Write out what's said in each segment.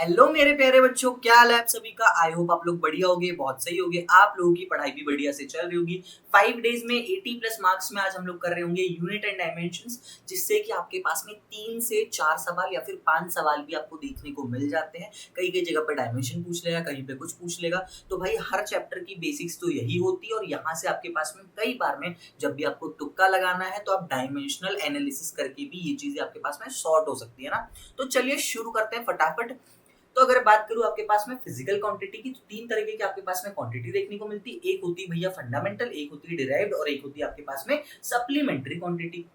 Hello मेरे प्यारे बच्चों, क्या हाल है आप सभी का। आई होप आप लोग बढ़िया होगे, बहुत सही होगे। आप लोगों की पढ़ाई भी बढ़िया से चल रही होगी। 5 डेज में 80+ मार्क्स में आज हम लोग कर रहे होंगे यूनिट एंड डायमेंशंस, जिससे कि आपके पास में 3 से 4 सवाल या फिर 5 सवाल भी आपको देखने को मिल जाते हैं। कई कई जगह पर डायमेंशन पूछ लेगा, कहीं पे कुछ पूछ लेगा। तो भाई हर चैप्टर की बेसिक्स तो यही होती है और यहाँ से आपके पास में कई बार में जब भी आपको तुक्का लगाना है तो आप डायमेंशनल एनालिसिस करके भी ये चीजें आपके पास में सॉर्ट हो सकती है ना। तो चलिए शुरू करते हैं फटाफट। तो अगर बात करूं आपके पास में फिजिकल क्वांटिटी की, तो 3 तरीके की आपके पास में क्वांटिटी देखने को मिलती है। एक होती है भैया फंडामेंटल, एक होती है डिराइव्ड और एक होती है आपके पास में सप्लीमेंट्री क्वांटिटी।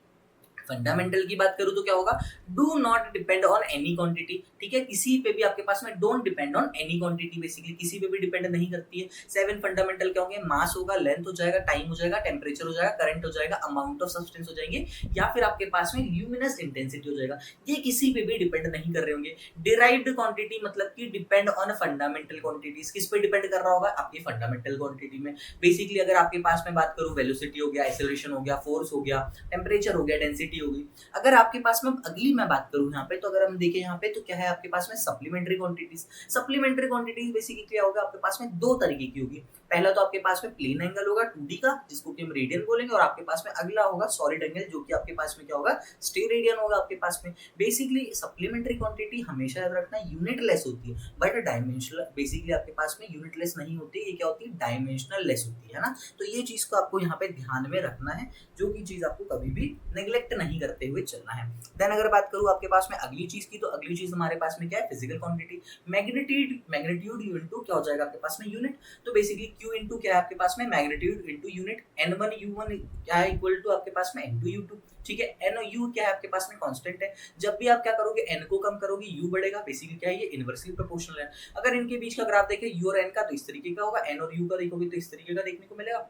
फंडामेंटल की बात करूं तो क्या होगा, do not depend on any quantity. ठीक है, किसी पे भी आपके पास में don't depend on any quantity, basically किसी पे भी डिपेंड नहीं करती है। 7 फंडामेंटल क्या होंगे, मास होगा, लेंथ हो जाएगा, टाइम हो जाएगा, टेम्परेचर हो जाएगा, करंट हो जाएगा, अमाउंट ऑफ सब्सटेंस हो जाएंगे, या फिर आपके पास में ल्यूमिनस इंटेंसिटी हो जाएगा। ये किसी पे भी डिपेंड नहीं कर रहे होंगे। डिराइव्ड क्वांटिटी मतलब कि डिपेंड ऑन फंडामेंटल क्वांटिटीज। किस पे डिपेंड कर रहा होगा, आपकी फंडामेंटल क्वांटिटी में। बेसिकली अगर आपके पास में बात करूं, वेलोसिटी हो गया, एक्सेलरेशन हो गया, फोर्स हो गया, टेम्परेचर हो गया, डेंसिटी हो गई। अगर आपके पास में अगली मैं बात करूं यहाँ पे, तो अगर हम देखें यहाँ पे तो क्या है आपके पास में supplementary quantities. Supplementary quantities basically क्या होगा, आपके पास में 2 तरीके की होगी। पहला तो आपके पास में प्लेन एंगल होगा 2D का, जिसको कि हम रेडियन बोलेंगे, और आपके पास में अगला होगा सॉलिड एंगल, जो कि आपके पास में क्या होगा, स्टेरेडियन होगा आपके पास में। बेसिकली सप्लीमेंट्री क्वांटिटी हमेशा याद रखना यूनिटलेस होती है, बट डायमेंशनल बेसिकली आपके पास में यूनिटलेस नहीं होती, ये क्या होती है, डायमेंशनल लेस होती है ना। तो ये चीज को आपको यहाँ पे ध्यान में रखना है, जो की चीज आपको कभी भी नेग्लेक्ट नहीं करते हुए चलना है। देन अगर बात करूं आपके पास में अगली चीज की, तो अगली चीज हमारे पास में क्या है, physical quantity. Magnitude you into क्या हो जाएगा आपके पास में, यूनिट। तो बेसिकली क्यू इनटू क्या है आपके पास में, magnitude into unit. n1 u1 क्या है, इक्वल टू आपके पास में n2 u2। ठीक है, एन और यू क्या है आपके पास में कांस्टेंट है। जब भी आप क्या करोगे, एन को कम करोगे यू बढ़ेगा। बेसिकली क्या है, ये इनवर्सली प्रोपोर्शनल है। अगर इनके बीच का ग्राफ देखें यू और एन का, तो इस तरीके का होगा। एन और यू का देखोगे तो इस तरीके का देखने को मिलेगा।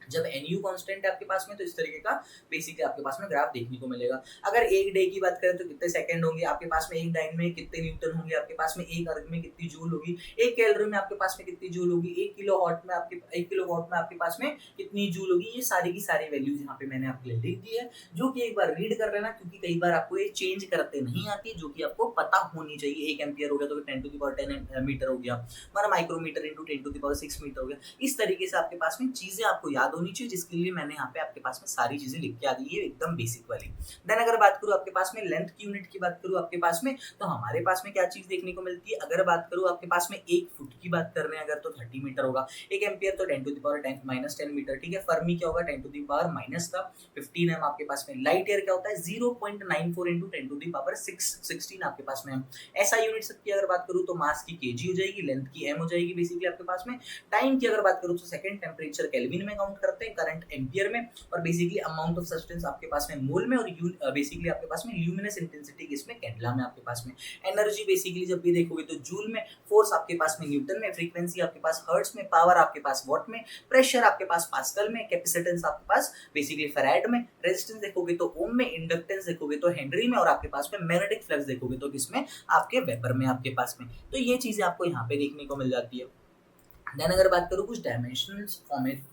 जब एन यू कॉन्स्टेंट है आपके पास में, तो इस तरीके का बेसिकली आपके पास में ग्राफ देखने को मिलेगा। अगर एक डे की बात करें तो कितने सेकंड होंगे आपके पास में, एक डाइन में कितने न्यूटन होंगे आपके पास में, एक अर्ग में कितनी जूल होगी, एक कैलोरी में आपके पास में कितनी जूल होगी, 1 किलो वॉट में आपके पास में कितनी जूल होगी। ये सारी की सारी वैल्यूज यहाँ पे मैंने आपके लिए लिख दी है, जो कि एक बार रीड कर लेना, क्योंकि कई बार आपको ये चेंज करते नहीं आती, जो कि आपको पता होनी चाहिए। 1 एम्पियर हो गया तो 10⁻10 मीटर हो गया, 1 माइक्रोमीटर इंटू 10⁻6 मीटर हो गया। इस तरीके से आपके पास में चीजें आपको याद होनी चाहिए, जिसके लिए मैंने यहाँ पे आपके पास में सारी चीजें लिख के आ दी है, एकदम बेसिक वाली। देन अगर बात करूँ आपके पास में लेंथ की यूनिट की बात करूँ आपके पास में, तो हमारे पास में क्या चीज देखने को मिलती है। अगर बात करूँ आपके पास में 1 फुट की बात कर रहे हैं अगर, तो 30 मीटर होगा। 1 एम्पियर तो 10⁻10 मीटर। ठीक है, फर्मी क्या होगा, 10⁻⁻15 है आपके पास में। लाइट ईयर क्या होता है, 0.94 इंटू 10⁻6 आपके पास में। ऐसा यूनिट की अगर बात करूँ तो मास की केजी हो जाएगी, लेंथ की एम हो जाएगी बेसिकली आपके पास में। टाइम की अगर बात करूँ तो सेकंड, टेम्परेचर केल्विन में काउंट करते हैं, करंट एम्पियर में, और बेसिकली अमाउंट ऑफ सब्सटेंस आपके पास में मोल में, और बेसिकली आपके पास में ल्यूमिनस इंटेंसिटी किसमें, कैंडला में आपके पास में। एनर्जी बेसिकली जब भी देखोगे तो जूल में, फोर्स आपके पास में न्यूटन में, फ्रीक्वेंसी आपके पास हर्ट्ज में, पावर आपके पास वॉट में, प्रेशर आपके पास पास्कल में, कैपेसिटेंस आपके पास बेसिकली फैराड में, रेजिस्टेंस देखोगे तो ओम में, इंडक्टेंस देखोगे तो हेनरी में, और आपके पास में मैग्नेटिक फ्लक्स देखोगे तो किसमें, आपके वेबर में आपके पास में। तो ये चीजें आपको यहाँ पे देखने को मिल जाती है। देन अगर बात करूँ कुछ डायमेंशनल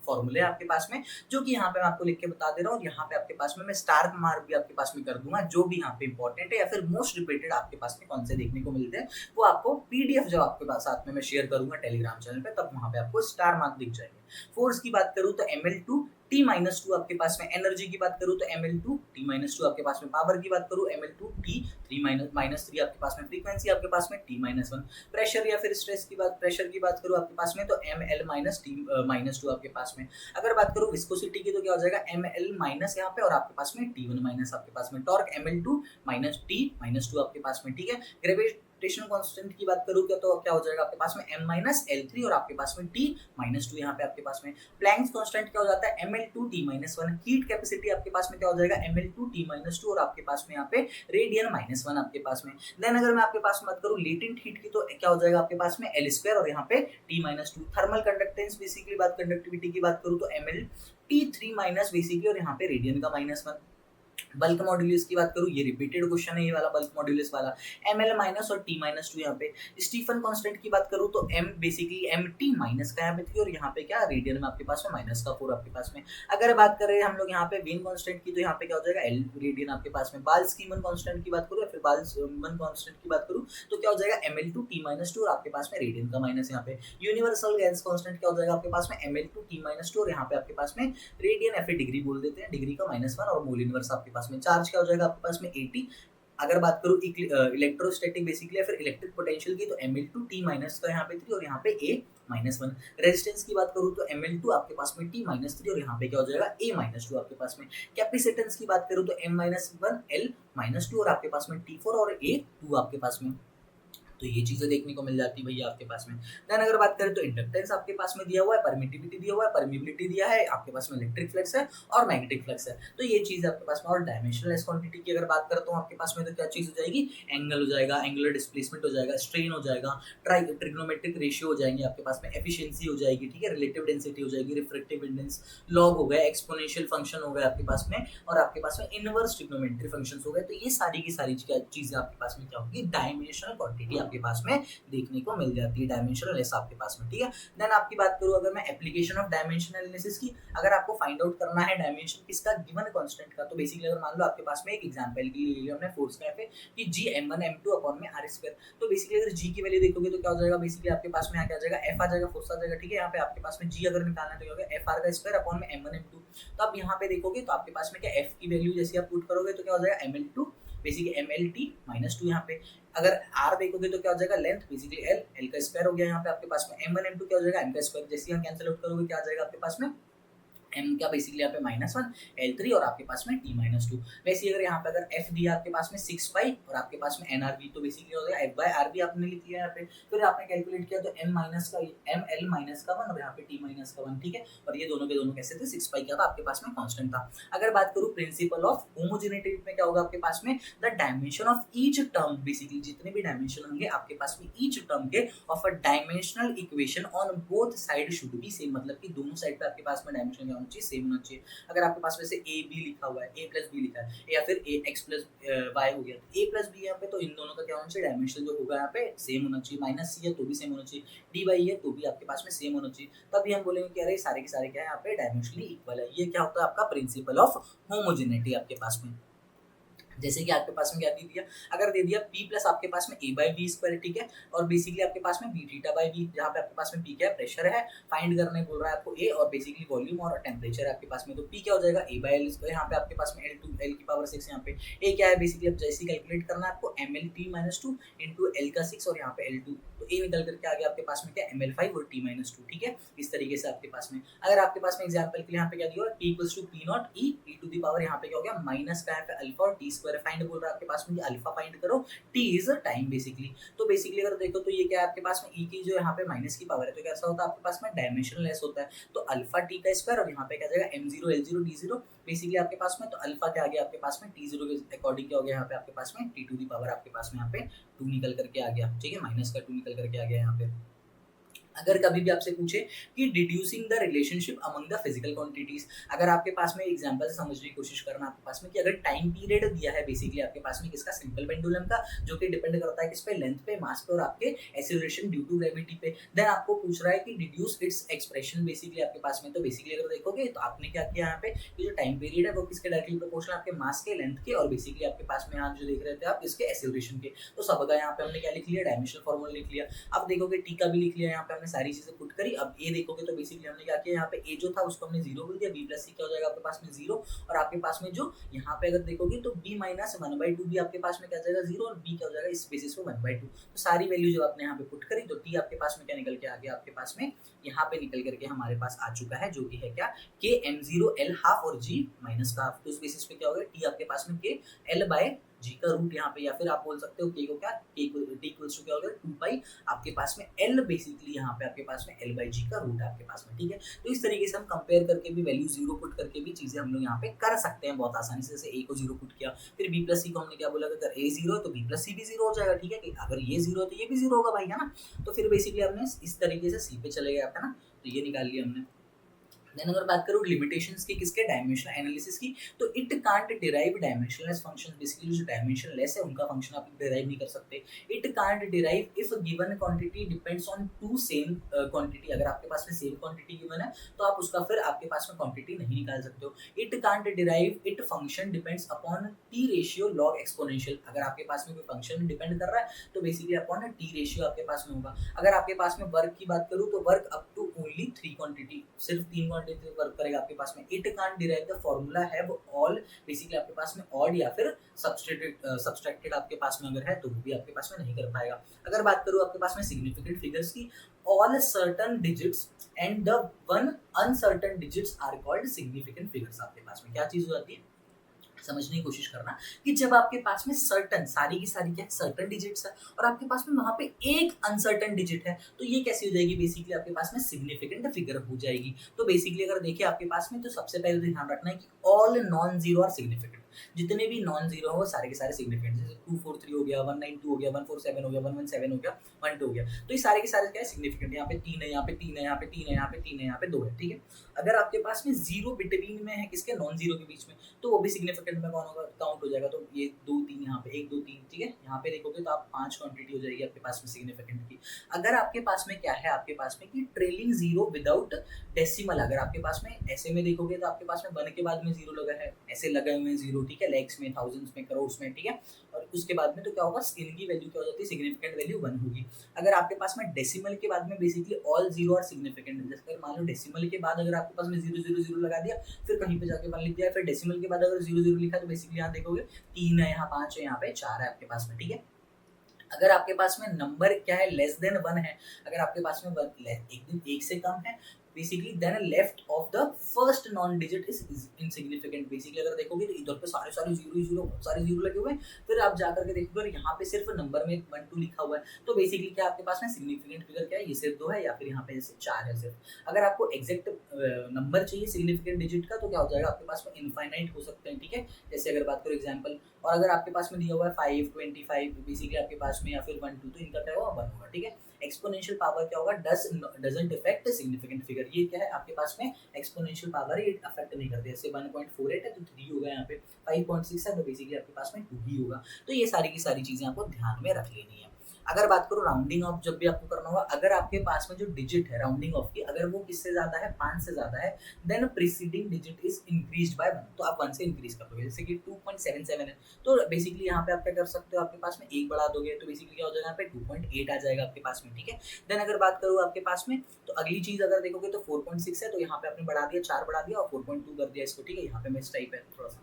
फॉर्मूले आपके पास में, जो कि यहाँ पे मैं आपको लिख के बता दे रहा हूँ, और यहाँ पे आपके पास में मैं स्टार मार्क भी आपके पास में कर दूंगा, जो भी यहाँ पे इंपॉर्टेंट है या फिर मोस्ट रिपीटेड आपके पास में कौन से देखने को मिलते हैं, वो आपको पीडीएफ जब आपके पास साथ में मैं शेयर करूंगा टेलीग्राम चैनल पे, तब वहाँ पे आपको स्टार मार्क दिख जाएंगे। फोर्स की बात करूँ तो ml2 T-2 आपके पास में। एनर्जी की बात करूँ तो ml2 T-2 आपके पास में। पावर की बात करूँ ml2 T3 आपके पास में। फ्रीक्वेंसी आपके पास में T-1। प्रेशर या फिर स्ट्रेस की बात, प्रेशर की बात करूँ आपके पास में तो ml-T-2 आपके पास में। अगर बात करूँ विस्कोसिटी की तो क्या हो जाएगा, ml- यहाँ पे, और आपके पास में T1- आपके पास में। टॉर्क ml2 T-2 आपके पास में। ठीक है, ग्रेविटेशनल कांस्टेंट की बात करूँ क्या, तो क्या हो जाएगा आपके पास में m-L3, और आपके पास में T-2 यहाँ पे आपके पास में। प्लैंक्स कांस्टेंट क्या हो जाता है, ml2 T-1। हीट कैपेसिटी आपके पास में क्या हो जाएगा, ml2 T-2, और आपके पास में यहाँ पे रेडियन-1 आपके पास में। देन अगर मैं आपके पास में बात करूँ लेटेंट हीट की, तो क्या हो जाएगा आपके पास में L2, और यहाँ पे T-2। Thermal conductance basically conductivity की बात करूँ तो ml T3- बेसिकली, और यहाँ पे रेडियन का -1। बल्क मॉड्यूलस की बात करूँ, ये रिपीटेड क्वेश्चन है ये वाला बल्क मॉड्यूलस वाला। ml माइनस और t माइनस टू यहाँ पे। स्टीफन कांस्टेंट की बात करूँ तो m बेसिकली mt माइनस का यहाँ पे थी और यहाँ पे क्या रेडियन में आपके पास में माइनस का 4 आपके पास में। अगर बात करें हम लोग यहाँ पे वेन कांस्टेंट की तो यहाँ पे क्या हो जाएगा l रेडियन आपके पास में। बाल्स-कीमन कांस्टेंट की बात करूँ या फिर बाल्स-मन कांस्टेंट की बात करूँ तो क्या हो जाएगा ml2 t माइनस 2 और आपके पास में रेडियन का माइनस यहाँ पे। यूनिवर्सल गैस कांस्टेंट क्या हो जाएगा आपके पास में ml2 t माइनस 2 और यहाँ पे आपके पास में रेडियन या फिर डिग्री बोल देते हैं, डिग्री का -1 और मोल इनवर्स आपके पास में। चार्ज क्या हो जाएगा आपके पास में 80। अगर बात करूँ इलेक्ट्रोस्टैटिक बेसिकली या फिर इलेक्ट्रिक पोटेंशियल की तो ml2 t माइनस का यहाँ पे 3 और यहाँ पे a -1। रेजिस्टेंस की बात करूँ तो ml2 आपके पास में t माइनस 3 और यहाँ पे क्या हो जाएगा a माइनस 2 आपके पास में। कैपेसिटेंस की बात करूँ तो m-1 l -2 और आपके पास में t4 और a 2 आपके पास में। तो ये चीजें देखने को मिल जाती है भैया आपके पास में। देन अगर बात करें तो इंडक्टेंस आपके पास में दिया हुआ है, परमिटिविटी दिया हुआ है, परमिबिलिटी दिया है, आपके पास में इलेक्ट्रिक फ्लक्स है और मैग्नेटिक फ्लक्स है। तो ये चीज आपके पास में। और डायमेंशनलेस क्वांटिटी की अगर बात करता हूँ आपके पास में तो क्या चीज हो जाएगी, एंगल हो जाएगा, एंगुलर डिस्प्लेसमेंट हो जाएगा, स्ट्रेन हो जाएगा, ट्रिग्नोमेट्रिक रेशियो हो जाएंगे आपके पास में, एफिशिएंसी हो जाएगी, ठीक है, रिलेटिव डेंसिटी हो जाएगी, रिफ्रैक्टिव इंडेक्स, लॉग हो गया, एक्सपोनेंशियल फंक्शन हो गया आपके पास में और आपके पास में इनवर्स ट्रिग्नोमेट्री फंक्शंस हो गए। तो ये सारी की सारी चीजें आपके पास में क्या होगी, डायमेंशनल क्वांटिटी आपके पास में देखने को मिल जाती है, डायमेंशनल लेस आपके पास में, ठीक है। देन आपकी बात करूं अगर मैं एप्लीकेशन ऑफ डायमेंशन एनालिसिस की, अगर आपको फाइंड आउट करना है डायमेंशन किसका गिवन कांस्टेंट का, तो बेसिकली अगर मान लो आपके पास में एक एग्जांपल की ले लिया हमने फोर्स का है कि g m1 m2 अपॉन में r2। तो बेसिकली अगर g की वैल्यू देखोगे तो क्या हो जाएगा, बेसिकली आपके पास में क्या आ जाएगा, f आ जाएगा, फोर्स आ जाएगा, ठीक है। यहाँ पे आपके पास में g अगर निकालना है तो क्या होगा f r का स्क्वायर अपॉन में m1 m2। तो आप यहाँ पे देखोगे तो आपके पास में क्या f की वैल्यू जैसे आप पुट करोगे तो क्या हो जाएगा ml2 बेसिकली mlt -2। यहाँ पे अगर r देखोगे तो क्या हो जाएगा लेंथ बेसिकली l का स्क्वायर हो गया, यहाँ पे आपके पास में m1 m2 क्या हो जाएगा m का स्क्वायर। जैसे यहाँ कैंसिल आउट करोगे क्या आ जाएगा आपके पास में m क्या बेसिकली यहाँ पे -1 l3 और आपके पास में t -2। वैसे अगर यहाँ पे अगर f दिया आपके पास में 6 पाई और आपके पास में nrb तो बेसिकली हो जाएगा f बाय rb आपने लिख लिया यहाँ पे। फिर आपने कैलकुलेट किया तो m माइनस का m l माइनस का 1 और यहाँ पे t माइनस का 1, ठीक है। और ये दोनों के दोनों कैसे थे, 6 पाई क्या था आपके पास में कांस्टेंट था। अगर बात करूँ प्रिंसिपल ऑफ होमोजेनिटी में क्या होगा आपके पास में, the dimension of each term, basically जितने भी डायमेंशन होंगे आपके पास में ईच टर्म के of a dimensional equation on both side should be same, मतलब कि दोनों साइड पे आपके पास में डायमेंशन क्या होना चाहिए, सेम होना चाहिए। अगर आपके पास में से ए बी लिखा हुआ है, ए प्लस बी लिखा है या फिर ए एक्स प्लस वाई हो गया, तो ए प्लस बी यहाँ पे तो इन दोनों का क्या होना चाहिए, डायमेंशन जो होगा यहाँ पे सेम होना चाहिए। माइनस सी है तो भी सेम होना चाहिए, डी वाई है तो भी आपके पास में सेम होना चाहिए। तभी हम बोलेंगे कि अरे सारे के सारे क्या है यहाँ पे डायमेंशनली इक्वल है। ये क्या होता है आपका प्रिंसिपल ऑफ होमोजेनिटी आपके पास में। जैसे कि आपके पास में क्या दे दिया, अगर दे दिया p प्लस आपके पास में a बाई बी स्क्वायर, ठीक है, और बेसिकली आपके पास में b थीटा बाई बी, जहाँ पे आपके पास में p क्या है, प्रेशर है, फाइंड करने बोल रहा है आपको a और बेसिकली वॉल्यूम और टेम्परेचर है आपके पास में। तो p क्या हो जाएगा a बाई एल स्क्वायर, यहाँ पे आपके पास में l2 l की पावर 6, यहाँ पे a क्या है बेसिकली अब जैसे कैलकुलेट करना है आपको mlt -2 इंटू l का 6 और यहाँ पे l2, तो a निकल करके आ गया आपके पास में क्या ml5 और t -2, ठीक है। इस तरीके से आपके पास में अगर आपके पास में एग्जांपल के लिए यहाँ पे क्या दिया t equals to p naught e to the power यहाँ पे क्या हो गया माइनस का यहाँ पे अल्फा और t स्क्वायर फाइंड बोल रहा है आपके पास में, अल्फा फाइंड करो, t इज टाइम बेसिकली। तो बेसिकली अगर देखो तो ये क्या है आपके पास में e की जो यहाँ पे माइनस की पावर है तो कैसा होता है आपके पास में डायमेंशनलेस होता है। तो अल्फा t का स्क्वायर और यहाँ पे क्या जाएगा m0 l0 d0 बेसिकली आपके पास में, तो अल्फा क्या आ गया आपके पास में t0 के अकॉर्डिंग क्या हो गया यहाँ पे आपके पास में t टू दी पावर आपके पास में यहाँ पे 2 निकल करके आ गया, ठीक है, माइनस का 2 निकल करके आ गया यहाँ पे। अगर कभी भी आपसे पूछे कि deducing the relationship among the physical quantities, अगर आपके पास में एग्जांपल से समझने की कोशिश करना आपके पास में कि अगर टाइम पीरियड दिया है बेसिकली आपके पास में किसका, सिंपल पेंडुलम का, जो कि डिपेंड करता है किस पे, लेंथ पे, मास पे और आपके एक्सीलरेशन ड्यू टू ग्रेविटी पे। देन आपको पूछ रहा है कि डिड्यूस इट्स एक्सप्रेशन बेसिकली आपके पास में। तो बेसिकली अगर देखोगे तो आपने क्या किया यहाँ पे कि जो टाइम पीरियड है वो किसके डायरेक्टली प्रोपोर्शनल आपके मास के, लेंथ के और बेसिकली आपके पास में यहाँ जो देख रहे थे आप इसके एक्सीलरेशन के। तो सब का यहाँ पे हमने क्या लिख लिया, डायमेंशनल फॉर्मूला लिख लिया। अब देखोगे टी का भी लिख लिया, यहाँ पे हमने सारी चीजें पुट करी। अब ए देखोगे तो बेसिकली हमने क्या किया, यहाँ पे ए जो था उसको हमने 0 बोल दिया, बी प्लस सी क्या हो जाएगा आपके पास में 0 और आपके पास में जो यहाँ पे अगर देखोगे तो b माइनस 1/2 भी आपके पास में क्या जाएगा 0 और b क्या हो जाएगा इस बेसिस पे 1/2। तो सारी वैल्यू जब आपने यहाँ पे पुट करी तो t आपके पास में क्या निकल के आ गया, आपके पास में यहाँ पे निकल करके हमारे पास आ चुका है जो कि है क्या, k m0 l हाफ और g माइनस का हाफ। तो उस बेसिस पे क्या हो गया, t आपके पास में k l बाय g का रूट यहाँ पे, या फिर आप बोल सकते हो k को क्या, t इक्वल्स टू क्या हो गया 2 पाई आपके पास में l बेसिकली यहाँ पे आपके पास में l बाई g का रूट आपके पास में, ठीक है। तो इस तरीके से हम कंपेयर करके भी वैल्यू 0 पुट करके भी चीजें हम लोग यहाँ पे कर सकते हैं बहुत आसानी से। जैसे a को 0 पुट किया, फिर b प्लस सी को हमने क्या बोला, अगर a 0 है तो b प्लस सी भी 0 हो जाएगा, ठीक है, कि अगर ये 0 है तो ये भी 0 होगा भाई, है ना। तो फिर बेसिकली हमने इस तरीके से c पे चले गए आप, है ना, तो ये निकाल लिया हमने। देन अगर बात करूँ लिमिटेशंस की किसके डायमेंशनल एनालिसिस की, तो it can't derive dimensionless function, basically जो डायमेंशनलेस है उनका फंक्शन आप डिराइव नहीं कर सकते। It can't derive if given quantity depends on two same quantity, अगर आपके पास में सेम क्वांटिटी गिवन है तो आप उसका फिर आपके पास में क्वांटिटी नहीं निकाल सकते हो। It can't derive it function depends upon T ratio log exponential, अगर आपके पास में कोई फंक्शन डिपेंड कर रहा है तो बेसिकली अपॉन टी रेशियो आपके पास में होगा। अगर आपके पास में वर्क की बात करूँ तो work up to only 3 quantity, सिर्फ 3 क्वांटिटी वर्क करेगा आपके पास में। It can't derive the formula have all, basically आपके पास में ऑड या फिर सब्सट्रैक्टेड आपके पास में अगर है तो वो भी आपके पास में नहीं कर पाएगा। अगर बात करूँ आपके पास में सिग्निफिकेंट फिगर्स की, all certain digits and the one uncertain digits are called significant figures. आपके पास में क्या चीज हो जाती है, समझने की कोशिश करना कि जब आपके पास में सर्टन, सारी की सारी क्या सर्टन डिजिट्स है और आपके पास में वहां पे एक अनसर्टन डिजिट है, तो ये कैसी हो जाएगी, बेसिकली आपके पास में सिग्निफिकेंट फिगर हो जाएगी। तो बेसिकली अगर देखिए आपके पास में, तो सबसे पहले तो ध्यान रखना है कि all non zero are significant, जितने भी नॉन जीरो हो सारे के सारे सिग्निफिकेंट, जैसे 243 हो गया, 192 हो गया, 147 हो गया, 117 हो गया, 12 हो गया, तो ये सारे के सारे क्या है सिग्निफिकेंट। यहाँ पे 3 है, यहाँ पे 3 है, यहाँ पे 3 है, यहाँ पे 3 है, यहाँ पे 2 है, ठीक है। अगर आपके पास में जीरो बिटवीन में है किसके, नॉन जीरो के बीच में, तो वो भी सिग्निफिकेंट में कौन होगा, काउंट हो जाएगा। तो ये 2 3 यहाँ पे 1 2 3, ठीक है। यहाँ पे देखोगे तो आप 5 क्वांटिटी हो जाएगी आपके पास में सिग्निफिकेंट की। अगर आपके पास में क्या है, आपके पास में कि ट्रेलिंग जीरो विदाउट डेसिमल, अगर आपके पास में ऐसे में देखोगे तो आपके पास में 1 के बाद में जीरो लगा है, ऐसे लगे हुए हैं जीरो, ठीक है, लैक्स में, थाउजेंड्स में, करोड्स में, ठीक है। और उसके बाद में तो क्या होगा, इनकी वैल्यू क्या हो जाती है, सिग्निफिकेंट वैल्यू 1 होगी। अगर आपके पास में डेसिमल के बाद में basically all zero are significant, जैसे मान लो डेसिमल के बाद अगर आपके पास में 0 0 0 लगा दिया, फिर कहीं पे जाके 1 लिख दिया, फिर डेसिमल के बाद अगर 0 0 लिखा तो बेसिकली यहाँ देखोगे 3 है, यहाँ 5 है, यहाँ पे 4 है आपके पास में, ठीक है। अगर आपके पास में नंबर क्या है, लेस देन 1 है, अगर आपके पास में एक से कम है, basically then left of the first non digit is insignificant. Basically अगर देखोगे तो इधर पे सारे सारे जीरो जीरो, बहुत सारे जीरो लगे हुए हैं, फिर आप जाकर के देखोगे यहाँ पे सिर्फ नंबर में 1 2 लिखा हुआ है, तो बेसिकली क्या आपके पास में सिग्निफिकेंट फिगर क्या है, ये सिर्फ 2 है, या फिर यहाँ पे जैसे 4 है सिर्फ। अगर आपको एग्जैक्ट नंबर चाहिए सिग्निफिकेंट डिजिट का, तो क्या हो जाएगा आपके पास में इनफाइनाइट हो सकते हैं, ठीक है। जैसे अगर बात करो एग्जाम्पल, और अगर आपके पास में दिया हुआ है 5 25 बेसिकली आपके पास में, या फिर 1 2, तो इनका क्या होगा 1 होगा, ठीक है। एक्सपोनेंशियल पावर क्या होगा, डजंट इफेक्ट सिग्निफिकेंट फिगर, ये क्या है आपके पास में एक्सपोनेंशियल पावर ये अफेक्ट नहीं करते। जैसे 1.48 है तो 3 होगा, यहाँ पे 5.6 है तो बेसिकली आपके पास में 2 ही होगा। तो ये सारी की सारी चीजें आपको ध्यान में रख लेनी है। अगर बात करूँ राउंडिंग ऑफ, जब भी आपको करना होगा, अगर आपके पास में जो डिजिट है राउंडिंग ऑफ की, अगर वो किससे ज्यादा है, 5 से ज्यादा है, then preceding digit is increased by 1, तो आप 1 से इंक्रीज कर दोगे। जैसे कि 2.77 है, तो बेसिकली यहाँ पे आप क्या कर सकते हो, आपके पास में 1 बढ़ा दोगे तो बेसिकली क्या हो जाएगा, यहाँ पे 2.8 आ जाएगा आपके पास में, ठीक है। देन अगर बात करूँ आपके पास में, तो अगली चीज अगर देखोगे तो 4.6 है, तो यहाँ पे आपने बढ़ा दिया, 4 बढ़ा दिया और 4.2 कर दिया इसको, ठीक है। यहाँ पे मिस टाइप है थोड़ा सा,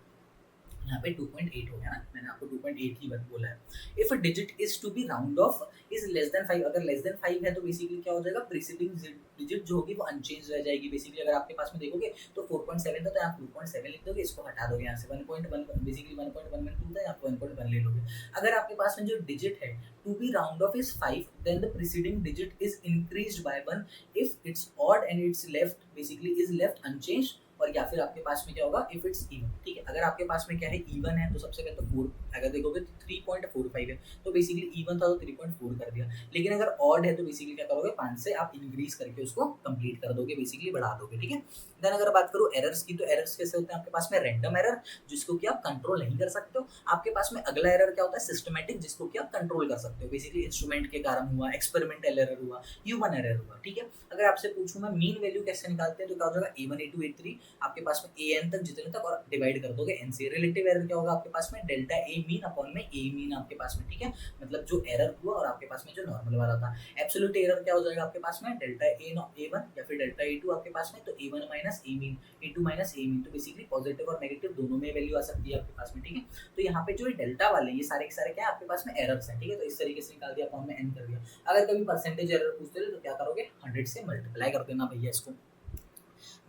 यहाँ पे 2.8 हो गया ना, मैंने आपको 2.8 ही बोला है। If digit is to be round off is less than 5, अगर लेस देन 5 है तो बेसिकली क्या हो जाएगा, प्रीसीडिंग डिजिट जो होगी वो अनचेंज रह जाएगी। बेसिकली अगर आपके पास में देखोगे तो 4.7 था, तो आप 2.7 लिख दोगे, इसको हटा दोगे यहाँ से, 1.1 बेसिकली 1.12 था, यहाँ पे 1.1 ले लोगे। अगर आपके पास में जो डिजिट है to be round off is 5, then the preceding digit is increased by 1 if it's odd and it's left basically is left unchanged, और या फिर आपके पास में क्या होगा, इफ इट्स इवन, ठीक है। अगर आपके पास में क्या है, इवन है, तो सबसे पहले तो 4, अगर देखोगे तो 3.45 है, तो बेसिकली इवन था तो 3.4 कर दिया। लेकिन अगर ऑड है तो बेसिकली क्या करोगे, 5 से आप इंक्रीज करके उसको कंप्लीट कर दोगे, बेसिकली बढ़ा दोगे, ठीक है। देन अगर बात करूँ एरर्स की, तो एरर्स कैसे होते हैं आपके पास में, रैंडम एरर जिसको कि आप कंट्रोल नहीं कर सकते हो। आपके पास में अगला एरर क्या होता है, सिस्टमैटिक, जिसको कि आप कंट्रोल कर सकते हो, बेसिकली इंस्ट्रूमेंट के कारण हुआ, एक्सपेरिमेंटल एरर हुआ, ह्यूमन एरर हुआ, ठीक है। अगर आपसे पूछूं मैं मीन वैल्यू कैसे निकालते हैं, तो क्या हो जाएगा, A1 A2 A3 आपके पास में an तक, जितने तक, और डिवाइड कर दोगे n से। रिलेटिव एरर क्या होगा आपके पास में, डेल्टा A मीन अपॉन में A मीन आपके पास में, ठीक है। मतलब जो एरर हुआ और आपके पास में जो नॉर्मल वाला था। एब्सोल्यूट एरर क्या हो जाएगा आपके पास में, डेल्टा A1 या फिर डेल्टा A2 आपके पास में, तो A1 minus A mean, A2 minus A mean, तो बेसिकली पॉजिटिव और नेगेटिव दोनों में वैल्यू आ सकती है आपके पास में, ठीक है। तो यहाँ पे जो डेल्टा वाले ये सारे के सारे क्या है आपके पास में, एरर्स हैं, ठीक है। तो इस तरीके से निकाल दिया, अपॉन में n कर दिया। अगर कभी परसेंटेज एरर पूछते थे तो क्या करोगे, 100 से मल्टीप्लाई कर देना भैया इसको।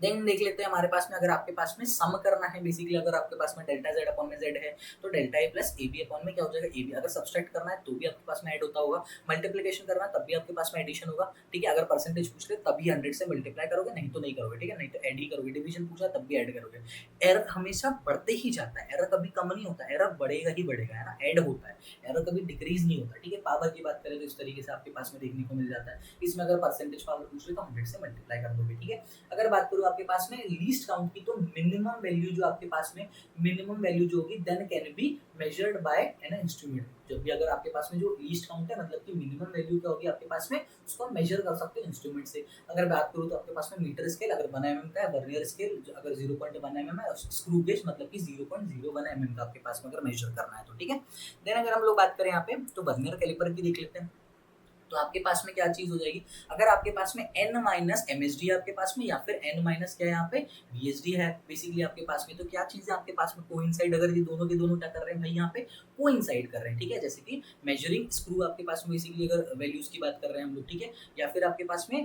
देन देख लेते हैं हमारे पास में, अगर आपके पास में सम करना है, बेसिकली अगर आपके पास में डेल्टा z अपॉन में z है, तो delta a plus A B upon में क्या हो जाएगा, ए बी। अगर सब्सट्रैक्ट करना है तो भी आपके पास में ऐड होता होगा, मल्टीप्लिकेशन करना है तब भी आपके पास में एडिशन होगा, ठीक है। अगर परसेंटेज पूछ ले तभी 100 से मल्टीप्लाई करोगे, नहीं तो नहीं करोगे, ठीक है, नहीं तो ऐड ही करोगे। डिवीजन पूछा तब भी ऐड करोगे। एरर हमेशा बढ़ते ही जाता है, एरर कभी कम नहीं होता, एरर बढ़ेगा ही बढ़ेगा, है ना, ऐड होता है, एरर कभी डिक्रीज नहीं होता, ठीक है। पावर की बात करें तो इस तरीके से आपके पास में देखने को मिल जाता है। इसमें अगर परसेंटेज पावर पूछ ले तो 100 से मल्टीप्लाई कर दोगे, ठीक है। अगर बात बात करूँ आपके पास में लीस्ट काउंट की, तो मिनिमम वैल्यू जो आपके पास में मिनिमम वैल्यू जो होगी then can be measured by an instrument. जब भी अगर आपके पास में जो लीस्ट काउंट है मतलब कि मिनिमम वैल्यू क्या होगी आपके पास में, उसको हम मेजर कर सकते हैं इंस्ट्रूमेंट से। अगर बात करूँ तो आपके पास में मीटर स्केल अगर 1 mm का है, वर्नियर स्केल अगर 0.1 mm है, स्क्रू गेज मतलब कि 0.01 mm का आपके पास में अगर मेजर करना है तो ठीक है। देन अगर हम लोग बात करें यहाँ पे तो वर्नियर कैलिपर की देख लेते हैं। तो आपके पास में क्या चीज हो जाएगी, अगर आपके पास में n माइनस MSD है आपके पास में, या फिर n माइनस क्या है यहाँ पे VSD है बेसिकली आपके पास में, तो क्या चीज है आपके पास में कोइंसाइड, अगर ये दोनों के दोनों क्या कर रहे हैं भाई यहाँ पे कोइंसाइड कर रहे हैं, ठीक है। जैसे कि मेजरिंग स्क्रू आपके पास में बेसिकली अगर वैल्यूज की बात कर रहे हैं हम लोग, ठीक है, या फिर आपके पास में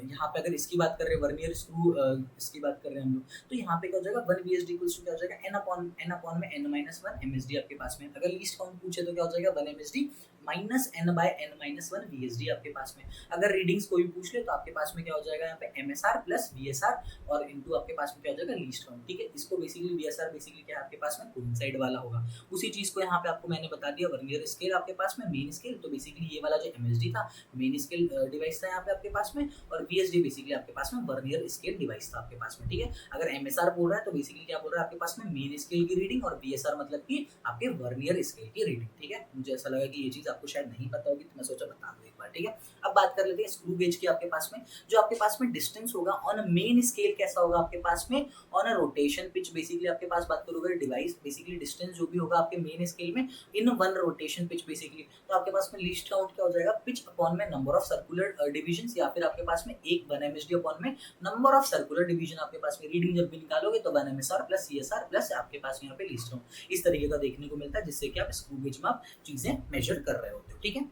यहाँ पे अगर इसकी बात कर रहे हैं वर्नियर स्क्रू इसकी बात कर रहे हैं हम लोग, तो यहाँ पे क्या हो जाएगा 1 VSD इक्वल्स टू क्या हो जाएगा n अपॉन में n माइनस 1 MSD आपके पास में। अगर लीस्ट काउंट पूछे तो क्या हो जाएगा 1 MSD minus n by n minus 1 VSD आपके पास में। अगर रीडिंग्स कोई पूछ ले तो आपके पास में क्या हो जाएगा यहाँ पे MSR प्लस VSR और इनटू आपके पास में क्या हो जाएगा लीस्ट काउंट, ठीक है। इसको बेसिकली VSR बेसिकली क्या है आपके पास में कोइंसाइड वाला होगा। उसी चीज को यहाँ पे आपको मैंने बता दिया, वर्नियर स्केल आपके पास में मेन स्केल, तो बेसिकली ये वाला जो MSD था मेन स्केल डिवाइस था यहाँ पे आपके पास में, और VSD बेसिकली आपके पास में वर्नियर स्केल डिवाइस था आपके पास में, ठीक है। अगर MSR बोल रहा है तो बेसिकली क्या बोल रहा है आपके पास में मेन स्केल की रीडिंग, और VSR मतलब कि आपके वर्नियर स्केल की रीडिंग, ठीक है। मुझे ऐसा लगा कि ये चीज आपको शायद नहीं पता होगी तो मैं सोचा बता दूं एक बार, ठीक है। अब बात कर लेते हैं स्क्रू गेज की आपके पास में। जो आपके पास में डिस्टेंस होगा ऑन मेन स्केल कैसा होगा आपके पास में, on a rotation pitch basically आपके पास बात करोगे डिवाइस बेसिकली डिस्टेंस जो भी होगा आपके मेन स्केल में in one rotation pitch basically, तो आपके पास में लीस्ट काउंट क्या हो जाएगा पिच अपॉन में नंबर ऑफ सर्कुलर डिविजन, या फिर आपके पास में एक 1 MSD अपॉन में नंबर ऑफ सर्कुलर डिवीजन आपके पास में। रीडिंग जब भी निकालोगे तो 1 MSR प्लस CSR प्लस आपके पास यहाँ पे लीस्ट काउंट इस तरीके का देखने को मिलता है, जिससे कि आप स्क्रू गेज में आप चीजें मेजर कर रहे होते हो, ठीक है।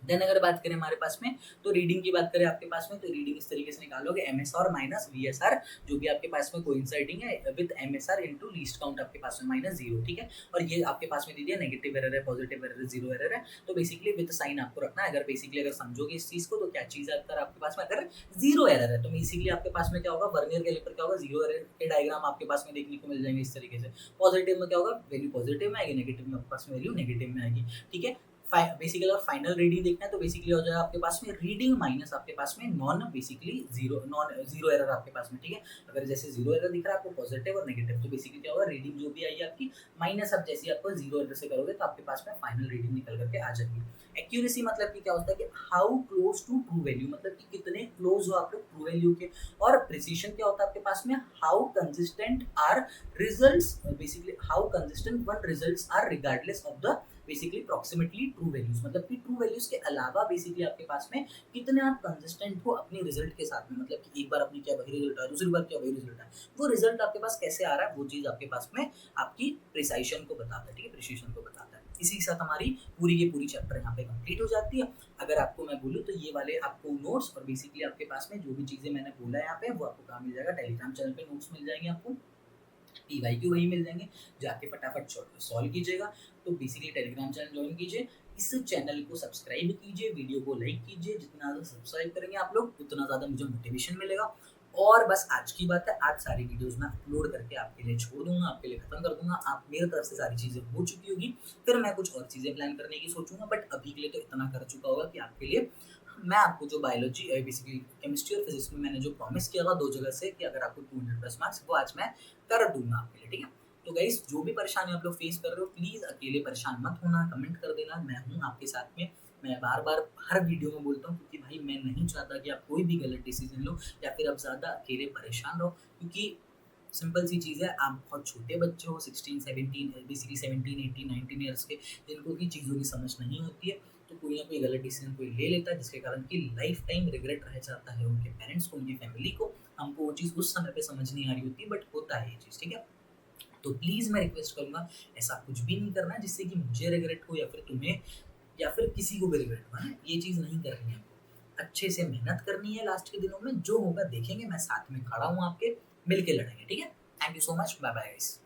देन अगर बात करें हमारे पास में तो रीडिंग की बात करें आपके पास में, तो रीडिंग इस तरीके से निकालोगे MSR माइनस VSR जो भी आपके पास में कोइंसाइडिंग है with MSR into least count आपके पास में माइनस 0, ठीक है। और ये आपके पास में दे दिया नेगेटिव एरर है, पॉजिटिव एरर है, 0 एरर है, तो बेसिकली विद साइन आपको रखना है। अगर बेसिकली अगर समझोगे इस चीज को तो क्या चीज है, अगर आपके पास में अगर 0 एरर है तो बेसिकली आपके पास में क्या होगा वर्नियर कैलिपर क्या होगा 0 एरर के डायग्राम आपके पास में देखने को मिल जाएंगे इस तरीके से। पॉजिटिव में क्या होगा वैल्यू पॉजिटिव में आएगी, नेगेटिव में आपके पास में वैल्यू नेगेटिव में आएगी, ठीक है। बेसिकली अगर फाइनल रीडिंग देखना है तो बेसिकली हो जाएगा आपके पास में रीडिंग माइनस आपके पास में नॉन बेसिकली जीरो एरर आपके पास में, ठीक है। अगर जैसे 0 एरर दिख रहा है आपको पॉजिटिव और नेगेटिव, तो बेसिकली क्या होगा रीडिंग जो भी आई आपकी माइनस, अब जैसे आपको 0 एरर से करोगे तो आपके पास में फाइनल रीडिंग निकल करके आ जाएगी। एक्यूरेसी मतलब कि क्या होता है कि how close to true value, मतलब कि कितने क्लोज हो आप लोग ट्रू वैल्यू के। और प्रिसीशन क्या होता है आपके पास में how consistent are results, basically how consistent one results are regardless of the basically approximately true values, मतलब कि ट्रू वैल्यूज के अलावा बेसिकली आपके पास में कितने आप कंसिस्टेंट हो अपने रिजल्ट के साथ में, मतलब कि एक बार आपने क्या वही रिजल्ट आया, दूसरी बार क्या वही रिजल्ट आया, वो रिजल्ट आपके पास कैसे आ रहा है वो चीज आपके पास में आपकी प्रिसाइशन को बताता है, ठीक है, प्रिसीशन को बताता है। इसी के साथ हमारी पूरी की पूरी चैप्टर यहाँ पे कंप्लीट हो जाती है। अगर आपको मैं बोलूँ तो ये वाले आपको नोट्स और बेसिकली आपके पास में जो भी चीजें मैंने बोला है यहाँ पे वो आपको कहाँ मिल जाएगा, टेलीग्राम चैनल पे नोट्स मिल जाएंगे आपको, PYQ वही मिल जाएंगे, जाके फटाफट सॉल्व कीजिएगा। तो बेसिकली टेलीग्राम चैनल ज्वाइन कीजिए, इस चैनल को सब्सक्राइब कीजिए, वीडियो को लाइक कीजिए, जितना ज़्यादा सब्सक्राइब करेंगे आप लोग उतना ज़्यादा मुझे मोटिवेशन मिलेगा। और बस आज की बात है, आज सारी वीडियोस मैं अपलोड करके आपके लिए छोड़ दूंगा, आपके लिए खत्म कर दूंगा। आप मेरी तरफ से सारी चीज़ें हो चुकी होगी, फिर मैं कुछ और चीज़ें प्लान करने की सोचूंगा, बट अभी के लिए तो इतना कर चुका होगा कि आपके लिए मैं आपको जो बायोलॉजी बेसिकली केमिस्ट्री और फिजिक्स में मैंने जो प्रॉमिस किया था 2 जगह से कि अगर आपको 200 प्लस मार्क्स, वो आज मैं कर दूंगा आपके लिए, ठीक है। तो गाइस जो भी परेशानी आप लोग फेस कर रहे हो प्लीज़ अकेले परेशान मत होना, कमेंट कर देना, मैं हूँ आपके साथ में। मैं बार-बार हर वीडियो में बोलता हूँ क्योंकि भाई मैं नहीं चाहता कि आप कोई भी गलत डिसीजन लो या फिर आप ज़्यादा अकेले परेशान रहो, क्योंकि सिंपल सी चीज़ है, आप बहुत छोटे बच्चे हो 16, 17 बेसिकली 17, 18, 19 ईयर्स के, जिनको की चीज़ों की समझ नहीं होती है, तो कोई ना कोई गलत डिसीजन कोई ले लेता है जिसके कारण कि लाइफ टाइम रिग्रेट रह जाता है उनके पेरेंट्स को, उनकी फैमिली को। हमको वो चीज़ उस समय पे समझ नहीं आ रही होती, बट होता है ये चीज़, ठीक है। तो प्लीज़ मैं रिक्वेस्ट करूँगा ऐसा कुछ भी नहीं करना है जिससे कि मुझे रिग्रेट हो या फिर तुम्हें या फिर किसी को भी रिग्रेट हो, है ये चीज़ नहीं करनी है हमको। अच्छे से मेहनत करनी है, लास्ट के दिनों में जो होगा देखेंगे, मैं साथ में खड़ा हूँ आपके, मिल के लड़ेंगे, ठीक है। Thank you so much, bye bye guys.